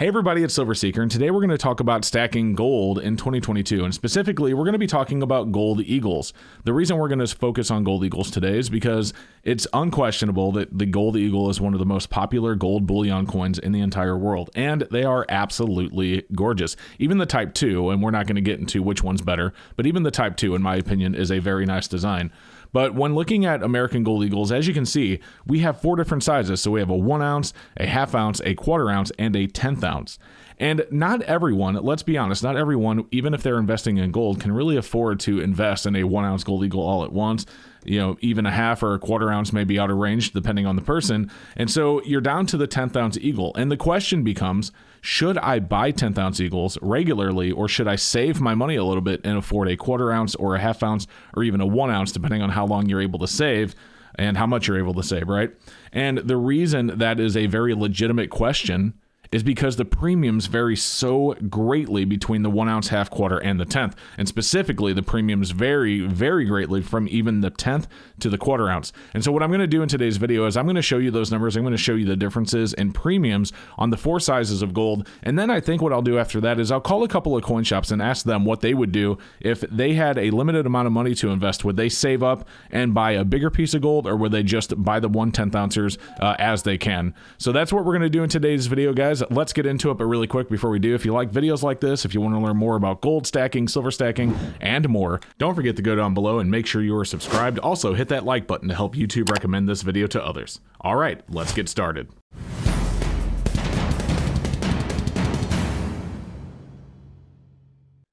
Hey everybody, it's Silver Seeker, and today we're going to talk about stacking gold in 2022, and specifically we're going to be talking about gold eagles. The reason we're going to focus on gold eagles today is because it's unquestionable that the gold eagle is one of the most popular gold bullion coins in the entire world, and they are absolutely gorgeous. Even the Type 2, and we're not going to get into which one's better, but even the Type 2, in my opinion, is a very nice design. But when looking at American gold eagles, as you can see, we have 4 different sizes. So we have a 1 ounce, a half ounce, a quarter ounce, and a 1/10 ounce. And not everyone, let's be honest, not everyone, even if they're investing in gold, can really afford to invest in a 1 ounce gold eagle all at once. You know, even a half or a quarter ounce may be out of range depending on the person. And so you're down to the 1/10 ounce eagle. And the question becomes, should I buy 1/10 ounce eagles regularly, or should I save my money a little bit and afford a quarter ounce or a half ounce or even a 1 ounce, depending on how long you're able to save and how much you're able to save, right? And the reason that is a very legitimate question is because the premiums vary so greatly between the 1 ounce, half, quarter, and the 1/10. And specifically, the premiums vary very greatly from even the 1/10 to the quarter ounce. And so what I'm going to do in today's video is I'm going to show you those numbers. I'm going to show you the differences in premiums on the 4 sizes of gold. And then I think what I'll do after that is I'll call a couple of coin shops and ask them what they would do if they had a limited amount of money to invest. Would they save up and buy a bigger piece of gold, or would they just buy the 1/10 ounces as they can? So that's what we're going to do in today's video, guys. Let's get into it, but really quick before we do, if you like videos like this, if you want to learn more about gold stacking, silver stacking, and more, don't forget to go down below and make sure you are subscribed. Also, hit that like button to help YouTube recommend this video to others. All right, let's get started.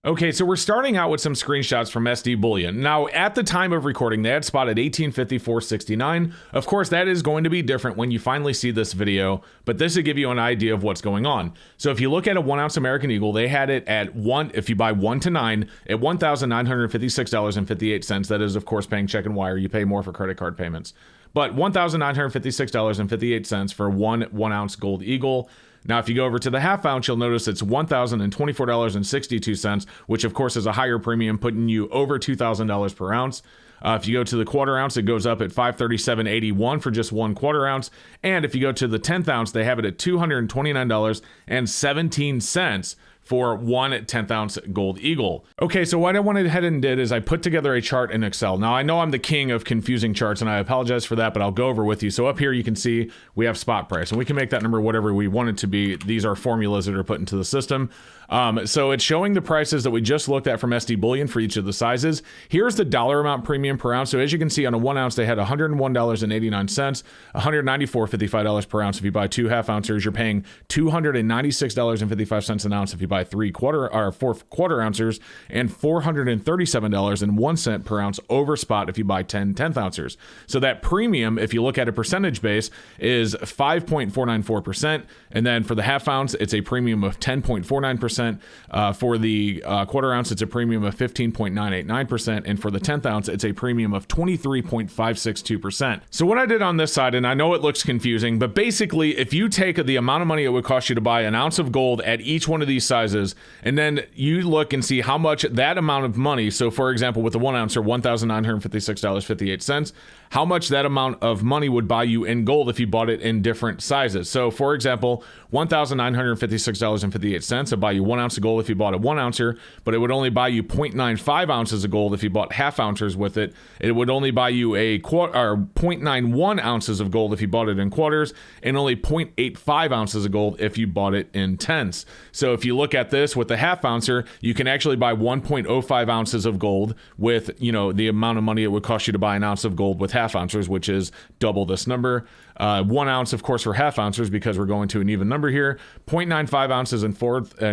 Okay, so we're starting out with some screenshots from SD Bullion. Now, at the time of recording, they had spotted 1854.69. Of course, that is going to be different when you finally see this video, but this will give you an idea of what's going on. So if you look at a 1 ounce American Eagle, they had it at if you buy 1 to 9, at $1,956.58. That is, of course, paying check and wire. You pay more for credit card payments. But $1,956.58 for one 1 ounce gold eagle. Now, if you go over to the half ounce, you'll notice it's $1,024.62, which of course is a higher premium, putting you over $2,000 per ounce. If you go to the quarter ounce, it goes up at $537.81 for just 1 quarter ounce. And if you go to the 1/10 ounce, they have it at $229.17 for 1 1/10 ounce gold eagle. Okay, so what I went ahead and did is I put together a chart in Excel. Now, I know I'm the king of confusing charts, and I apologize for that, but I'll go over with you. So up here, you can see we have spot price, and we can make that number whatever we want it to be. These are formulas that are put into the system. So it's showing the prices that we just looked at from SD Bullion for each of the sizes. Here's the dollar amount premium per ounce. So as you can see, on a 1 ounce, they had $101.89, $194.55 per ounce. If you buy 2 half ounces, you're paying $296.55 an ounce if you buy 4 quarter ounces, and $437.01 per ounce over spot if you buy 10 1/10 ounces. So that premium, if you look at a percentage base, is 5.494%. And then for the half ounce, it's a premium of 10.49%. For the quarter ounce, it's a premium of 15.989%. And for the 1/10 ounce, it's a premium of 23.562%. So what I did on this side, and I know it looks confusing, but basically, if you take the amount of money it would cost you to buy an ounce of gold at each one of these sizes, and then you look and see how much that amount of money, so for example, with the 1 ounce, or $1,956.58, how much that amount of money would buy you in gold if you bought it in different sizes. So for example, $1,956.58 would buy you 1 ounce of gold if you bought a 1 ouncer, but it would only buy you 0.95 ounces of gold if you bought half ounces with it. It would only buy you a 0.91 ounces of gold if you bought it in quarters, and only 0.85 ounces of gold if you bought it in tenths. So if you look at this with the half ouncer, you can actually buy 1.05 ounces of gold with, you know, the amount of money it would cost you to buy an ounce of gold with half ounces, which is double this number. 1 ounce, of course, for half ounces, because we're going to an even number here, 0.95 ounces in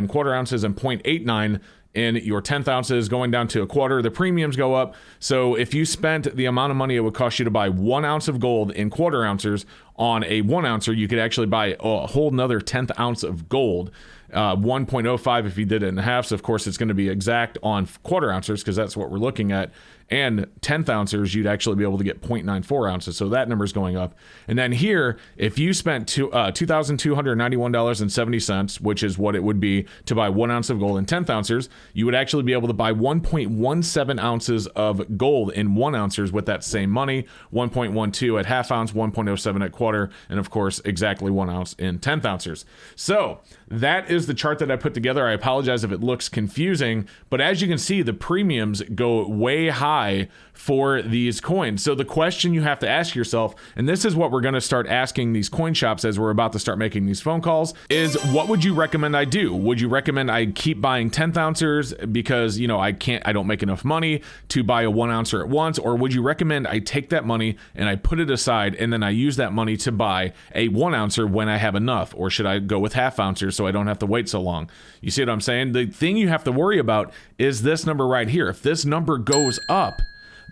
quarter ounces, and 0.89 in your 1/10 ounces, going down to a quarter. The premiums go up. So if you spent the amount of money it would cost you to buy 1 ounce of gold in quarter ounces on a 1 ouncer, you could actually buy a whole nother 1/10 ounce of gold. 1.05 if you did it in halves. Of course, it's going to be exact on quarter ounces because that's what we're looking at. And 1/10 ounces, you'd actually be able to get 0.94 ounces. So that number is going up. And then here, if you spent $2,291.70, which is what it would be to buy 1 ounce of gold in 1/10 ounces, you would actually be able to buy 1.17 ounces of gold in 1 ounces with that same money. 1.12 at half ounce, 1.07 at quarter water, and of course, exactly 1 ounce in 10th ounces. So that is the chart that I put together. I apologize if it looks confusing, but as you can see, the premiums go way high for these coins. So the question you have to ask yourself, and this is what we're going to start asking these coin shops as we're about to start making these phone calls, is what would you recommend I do? Would you recommend I keep buying 10th ounces because, you know, I don't make enough money to buy a 1 ouncer at once? Or would you recommend I take that money and I put it aside and then I use that money to buy a 1 ouncer when I have enough? Or should I go with half ouncers so I don't have to wait so long? You see what I'm saying? The thing you have to worry about is this number right here. If this number goes up,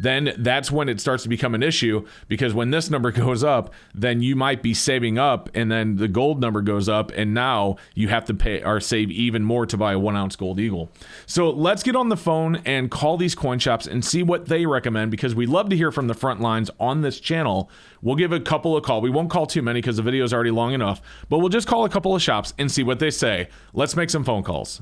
then that's when it starts to become an issue, because when this number goes up, then you might be saving up, and then the gold number goes up, and now you have to pay or save even more to buy a 1 ounce gold eagle. So let's get on the phone and call these coin shops and see what they recommend, because we love to hear from the front lines on this channel. We'll give a couple a call. We won't call too many because the video is already long enough, but we'll just call a couple of shops and see what they say. Let's make some phone calls.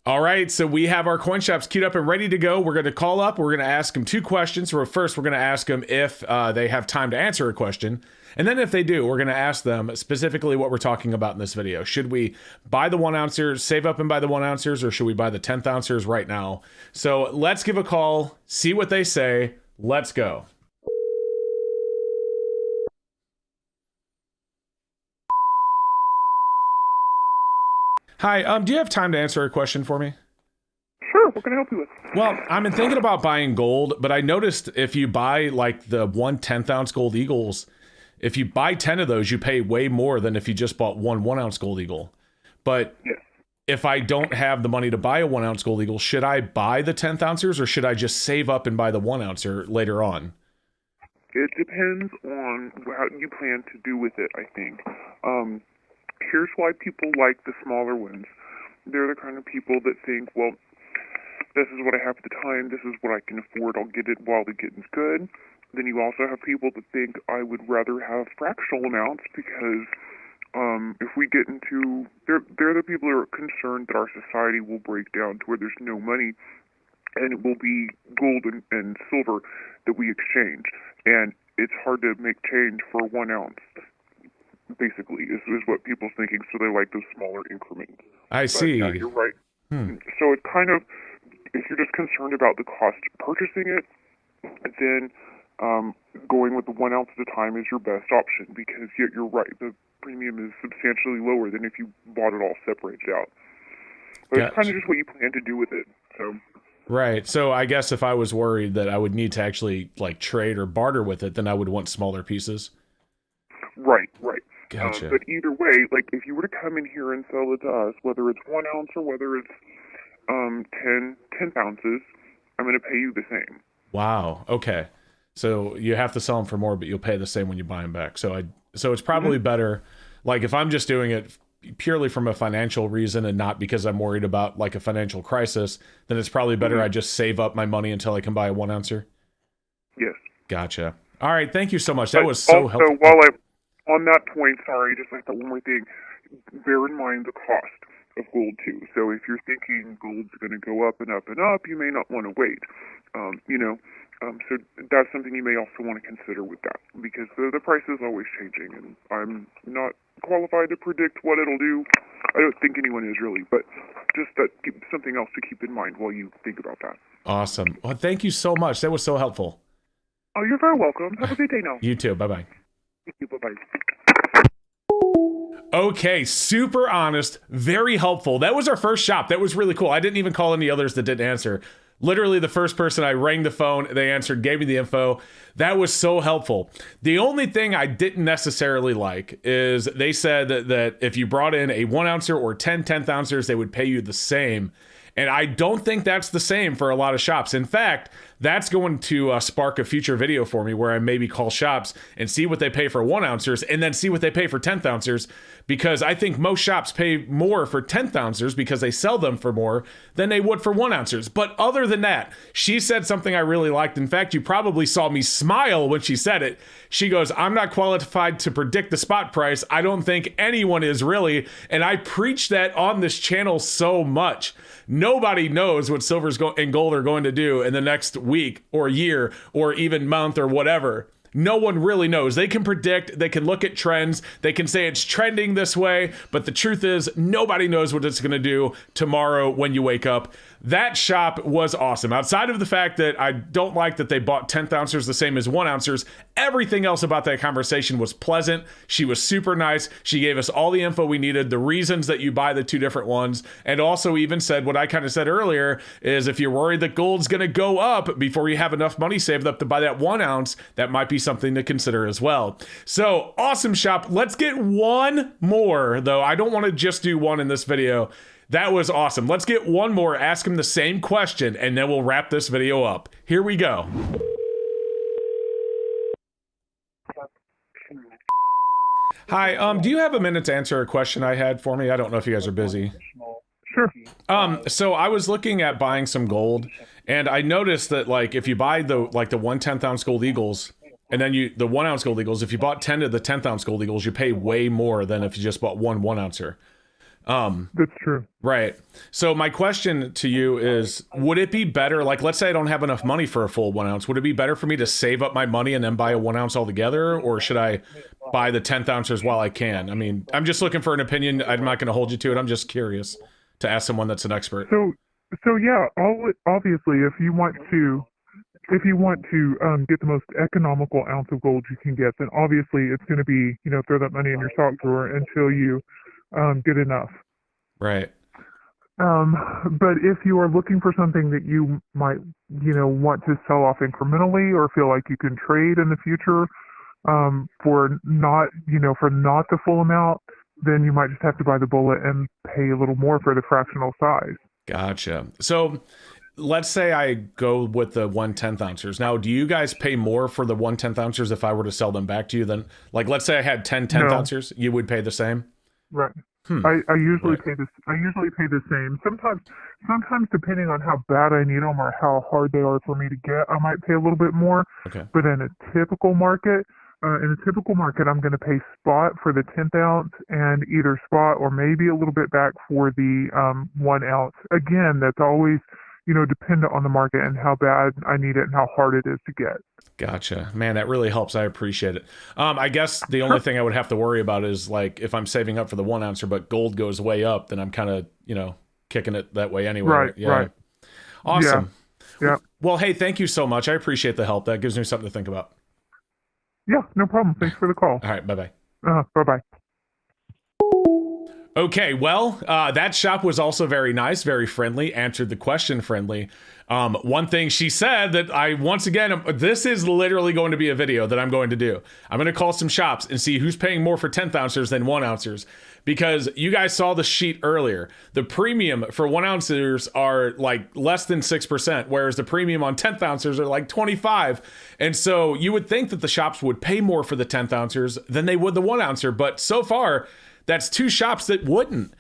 All right, so we have our coin shops queued up and ready to go. We're going to call up. We're going to ask them 2 questions. So first, we're going to ask them if they have time to answer a question. And then if they do, we're going to ask them specifically what we're talking about in this video. Should we buy the 1 ouncers, save up and buy the 1 ouncers, or should we buy the 10th ouncers right now? So let's give a call, see what they say. Let's go. Hi, do you have time to answer a question for me? Sure, what can I help you with? Well, I've been thinking about buying gold, but I noticed if you buy like the 1 10th ounce gold eagles, if you buy 10 of those, you pay way more than if you just bought 1 ounce gold eagle. But yes, if I don't have the money to buy a 1 ounce gold eagle, should I buy the 10th ouncers, or should I just save up and buy the 1 ouncer later on? it depends on what you plan to do with it, I think. Here's why people like the smaller ones. They're the kind of people that think, well, this is what I have at the time, this is what I can afford, I'll get it while the getting's good. Then you also have people that think I would rather have fractional amounts because if we get into, they're the people who are concerned that our society will break down to where there's no money and it will be gold and silver that we exchange. And it's hard to make change for 1 ounce. Basically, is what people's thinking, so they like those smaller increments. I see. Yeah, you're right. So it's kind of, if you're just concerned about the cost of purchasing it, then going with the 1 ounce at a time is your best option, because you're right, the premium is substantially lower than if you bought it all separated out. But it's kind of just what you plan to do with it. So. Right. So I guess if I was worried that I would need to actually like trade or barter with it, then I would want smaller pieces. Right. Gotcha. But either way, like if you were to come in here and sell it to us, whether it's 1 ounce or whether it's 10 ounces, I'm going to pay you the same. Wow. Okay. So you have to sell them for more, but you'll pay the same when you buy them back. So it's probably better. Like if I'm just doing it purely from a financial reason and not because I'm worried about like a financial crisis, then it's probably better I just save up my money until I can buy a 1 ouncer. Yes. Gotcha. All right. Thank you so much. That was so helpful. While on that point, sorry, just like that one more thing, bear in mind the cost of gold too. So if you're thinking gold's going to go up and up and up, you may not want to wait. So that's something you may also want to consider with that, because the price is always changing, and I'm not qualified to predict what it'll do. I don't think anyone is really, but just something else to keep in mind while you think about that. Awesome. Well, thank you so much. That was so helpful. Oh, you're very welcome. Have a good day now. You too. Bye-bye. Thank you. Bye-bye. Okay, super honest, very helpful. That was our first shop. That was really cool. I didn't even call any others that didn't answer. Literally the first person, I rang the phone, they answered, gave me the info. That was so helpful. The only thing I didn't necessarily like is they said that if you brought in a 1 ouncer or 10 10th ouncers, they would pay you the same. And I don't think that's the same for a lot of shops. In fact, that's going to spark a future video for me where I maybe call shops and see what they pay for 1 ouncers and then see what they pay for 10th ouncers, because I think most shops pay more for 10th ouncers because they sell them for more than they would for 1 ouncers. But other than that, she said something I really liked. In fact, you probably saw me smile when she said it. She goes, "I'm not qualified to predict the spot price. I don't think anyone is really." And I preach that on this channel so much. Nobody knows what silver and gold are going to do in the next week or year or even month or whatever. no one really knows. They can predict, they can look at trends, they can say it's trending this way, but the truth is nobody knows what it's going to do tomorrow when you wake up. That shop was awesome. Outside of the fact that I don't like that they bought 10th ounces the same as 1 ounces, everything else about that conversation was pleasant. She was super nice. She gave us all the info we needed, the reasons that you buy the 2 different ones, and also even said what I kind of said earlier is if you're worried that gold's going to go up before you have enough money saved up to buy that 1 ounce, that might be something to consider as well. So awesome shop. Let's get one more though. I don't want to just do one in this video. That was awesome. Let's get one more, ask him the same question, and then we'll wrap this video up. Here we go. Hi, do you have a minute to answer a question I had for me? I don't know if you guys are busy. Sure. So I was looking at buying some gold, and I noticed that like if you buy the 1/10 ounce gold eagles, and then the 1 ounce gold eagles, if you bought 10 of the 10th ounce gold eagles, you pay way more than if you just bought 1 ouncer. That's true. Right. So my question to you is, would it be better, like let's say I don't have enough money for a full 1 ounce, would it be better for me to save up my money and then buy a 1 ounce altogether, or should I buy the 10th ounces while I can? I mean, I'm just looking for an opinion. I'm not going to hold you to it. I'm just curious to ask someone that's an expert. So yeah, obviously, if you want to get the most economical ounce of gold you can get, then obviously it's going to be, throw that money in your sock drawer until you get enough. Right. But if you are looking for something that you might, want to sell off incrementally or feel like you can trade in the future, for not the full amount, then you might just have to buy the bullet and pay a little more for the fractional size. Gotcha. So let's say I go with the 1/10 ounces. Now, do you guys pay more for the 1/10 ounces if I were to sell them back to you than, like, let's say I had 10 10th ounces, you would pay the same? Right. I usually pay this. I usually pay the same. Sometimes depending on how bad I need them or how hard they are for me to get, I might pay a little bit more. Okay. But in a typical market, I'm going to pay spot for the 10th ounce and either spot or maybe a little bit back for the 1 ounce. Again, that's always dependent on the market and how bad I need it and how hard it is to get. Gotcha. Man, that really helps. I appreciate it. I guess the only thing I would have to worry about is like if I'm saving up for the 1 ouncer, but gold goes way up, then I'm kind of, kicking it that way anyway. Right. Yeah. Right. Awesome. Yeah. Well, hey, thank you so much. I appreciate the help. That gives me something to think about. Yeah, no problem. Thanks for the call. All right. Bye-bye. Bye-bye. Okay, well, that shop was also very nice, very friendly, answered the question friendly. One thing she said that once again, this is literally going to be a video that I'm going to do. I'm going to call some shops and see who's paying more for 10th ounces than 1 ounces, because you guys saw the sheet earlier. The premium for 1 ounces are like less than 6%, whereas the premium on 10th ounces are like 25. And so you would think that the shops would pay more for the 10th ounces than they would the 1 ouncer, but so far, that's 2 shops that wouldn't.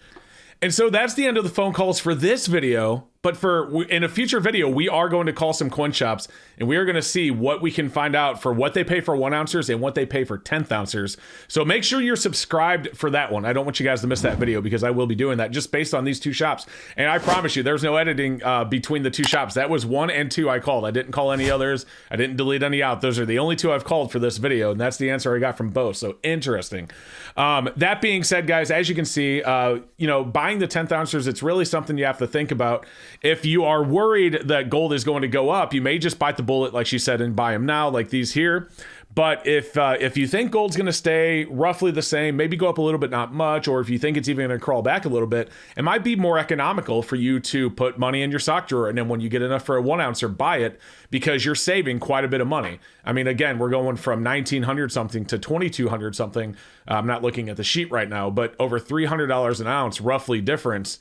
And so that's the end of the phone calls for this video. But in a future video, we are going to call some coin shops and we are going to see what we can find out for what they pay for 1 ounces and what they pay for 10th ounces. So make sure you're subscribed for that one. I don't want you guys to miss that video because I will be doing that just based on these 2 shops. And I promise you, there's no editing between the 2 shops. That was 1 and 2 I called. I didn't call any others. I didn't delete any out. Those are the only 2 I've called for this video. And that's the answer I got from both. So interesting. That being said, guys, as you can see, buying the 10th ounces, it's really something you have to think about. If you are worried that gold is going to go up, you may just bite the bullet, like she said, and buy them now, like these here. But if you think gold's going to stay roughly the same, maybe go up a little bit, not much, or if you think it's even going to crawl back a little bit, it might be more economical for you to put money in your sock drawer, and then when you get enough for a 1 ouncer, buy it, because you're saving quite a bit of money. I mean, again, we're going from 1,900 something to 2,200 something. I'm not looking at the sheet right now, but over $300 an ounce, roughly difference.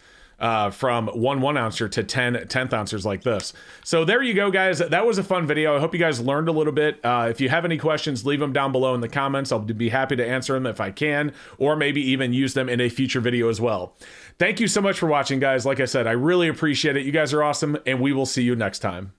From 1 ouncer to 10 10th ounces like this. So there you go, guys. That was a fun video. I hope you guys learned a little bit. If you have any questions, leave them down below in the comments. I'll be happy to answer them if I can, or maybe even use them in a future video as well. Thank you so much for watching, guys. Like I said, I really appreciate it. You guys are awesome, and we will see you next time.